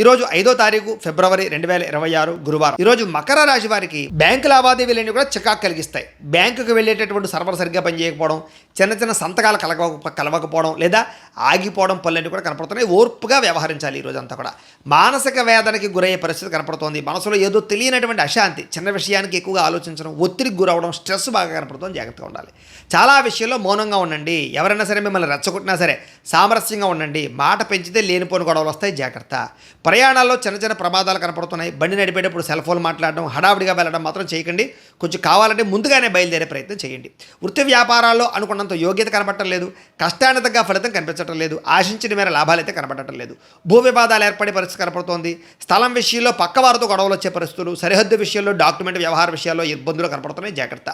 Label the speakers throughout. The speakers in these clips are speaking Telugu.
Speaker 1: ఈరోజు 5వ తారీఖు ఫిబ్రవరి 2026 గురువారం. ఈరోజు మకర రాశి వారికి బ్యాంకు లావాదేవీలన్నీ కూడా చికాకు కలిగిస్తాయి. బ్యాంకుకు వెళ్ళేటటువంటి సర్వర్ సరిగ్గా పనిచేయకపోవడం, చిన్న చిన్న సంతకాలు కలవకపోవడం లేదా ఆగిపోవడం పనులన్నీ కూడా కనపడుతున్నాయి. ఓర్పుగా వ్యవహరించాలి ఈరోజు అంతా కూడా. మానసిక వేదనకి గురయ్యే పరిస్థితి కనపడుతోంది. మనసులో ఏదో తెలియనటువంటి అశాంతి, చిన్న విషయానికి ఎక్కువగా ఆలోచించడం, ఒత్తిడికి గురవడం, స్ట్రెస్ బాగా కనపడుతుంది. జాగ్రత్తగా ఉండాలి. చాలా విషయాల్లో మౌనంగా ఉండండి. ఎవరైనా సరే మిమ్మల్ని రెచ్చగొట్టినా సరే సామరస్యంగా ఉండండి. మాట పెంచితే లేనిపోని గొడవలు వస్తాయి. జాగ్రత్త. ప్రయాణాల్లో చిన్న చిన్న ప్రమాదాలు కనపడుతున్నాయి. బండి నడిపేటప్పుడు సెల్ ఫోన్ మాట్లాడడం, హడావిడిగా వెళ్ళడం మాత్రం చేయకండి. కొంచెం కావాలంటే ముందుగానే బయలుదేరే ప్రయత్నం చేయండి. వృత్తి వ్యాపారాల్లో అనుకున్నంత యోగ్యత కనపడటం లేదు. కష్టానికి తగ్గ ఫలితం కనిపించడం లేదు. ఆశించిన మేర లాభాలు అయితే కనపడటం లేదు. భూ వివాదాలు ఏర్పడే పరిస్థితి కనపడుతోంది. స్థలం విషయంలో పక్కవారితో గొడవలు వచ్చే పరిస్థితులు, సరిహద్దు విషయంలో డాక్యుమెంట్ వ్యవహార విషయాల్లో ఇబ్బందులు కనపడుతున్నాయి. జాగ్రత్త.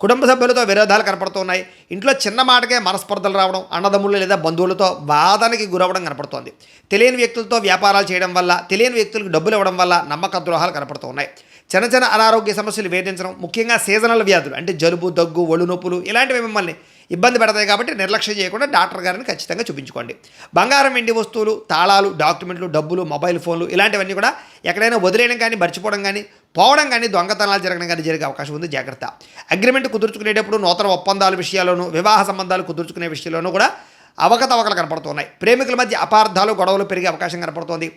Speaker 1: కుటుంబ సభ్యులతో విరోధాలు కనపడుతున్నాయి. ఇంట్లో చిన్న మాటకే మనస్పర్ధలు రావడం, అన్నదమ్ములు లేదా బంధువులతో వాదనకి గురవడం కనపడుతోంది. తెలియని వ్యక్తులతో వ్యాపారాలు చేయడం వల్ల, తెలియని వ్యక్తులకు డబ్బులు ఇవ్వడం వల్ల నమ్మక ద్రోహాలు కనపడుతున్నాయి. చిన్న చిన్న అనారోగ్య సమస్యలు వేధించడం, ముఖ్యంగా సీజనల్ వ్యాధులు అంటే జలుబు, దగ్గు, ఒళ్ళు నొప్పులు ఇలాంటివి మిమ్మల్ని ఇబ్బంది పెడతాయి. కాబట్టి నిర్లక్ష్యం చేయకుండా డాక్టర్ గారిని ఖచ్చితంగా చూపించుకోండి. బంగారం, వెండి వస్తువులు, తాళాలు, డాక్యుమెంట్లు, డబ్బులు, మొబైల్ ఫోన్లు ఇలాంటివన్నీ కూడా ఎక్కడైనా వదిలేయడం కానీ, మర్చిపోవడం కానీ, పోవడం కానీ, దొంగతనాలు జరగడం కానీ జరిగే అవకాశం ఉంది. జాగ్రత్త. అగ్రిమెంట్ కుదుర్చుకునేటప్పుడు, నూతన ఒప్పందాల విషయాల్లోనూ, వివాహ సంబంధాలు కుదుర్చుకునే విషయంలోనూ కూడా అవకతవకలు కనపడుతున్నాయి. ప్రేమికుల మధ్య అపార్థాలు, గొడవలు పెరిగే అవకాశం కనపడుతోంది.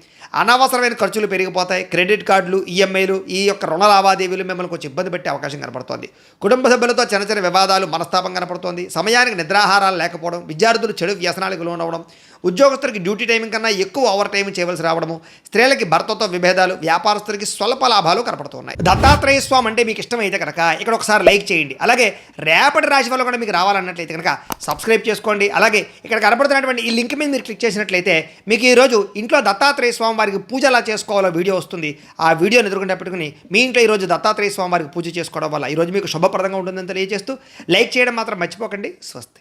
Speaker 1: అనవసరమైన ఖర్చులు పెరిగిపోతాయి. క్రెడిట్ కార్డులు, ఈఎంఐలు, ఈ యొక్క రుణ లావాదేవీలు మిమ్మల్ని కొంచెం ఇబ్బంది పెట్టే అవకాశం కనపడుతోంది. కుటుంబ సభ్యులతో చిన్న చిన్న వివాదాలు, మనస్తాపం కనపడుతోంది. సమయానికి నిద్రాహారాలు లేకపోవడం, విద్యార్థులు చెడు వ్యసనాలకు లోనవడం, ఉద్యోగస్తులకి డ్యూటీ టైమింగ్ కన్నా ఎక్కువ ఓవర్ టైం చేయవలసి రావడము, స్త్రీలకి భర్తతో విభేదాలు, వ్యాపారస్తులకి స్వల్ప లాభాలు కనపడుతున్నాయి. దత్తాత్రేయ స్వామి అంటే మీకు ఇష్టమైతే కనుక ఇక్కడ ఒకసారి లైక్ చేయండి. అలాగే రేపటి రాశి వల్ల కూడా మీకు రావాలన్నట్లయితే కనుక సబ్స్క్రైబ్ చేసుకోండి. అలాగే ఇక్కడ కనపడుతున్నటువంటి ఈ లింక్ మీద మీరు క్లిక్ చేసినట్లయితే మీకు ఈరోజు ఇంట్లో దత్తాత్రేయ స్వామి వారికి పూజ ఎలా చేసుకోవాలో వీడియో వస్తుంది. ఆ వీడియోని ఎదురుకుంటే పెట్టుకుని మీ ఇంట్లో ఈరోజు దత్తాత్రేయ స్వామి వారికి పూజ చేసుకోవడం వల్ల ఈరోజు మీకు శుభప్రదంగా ఉంటుందని తెలియజేస్తూ లైక్ చేయడం మాత్రం మర్చిపోకండి. స్వస్తి.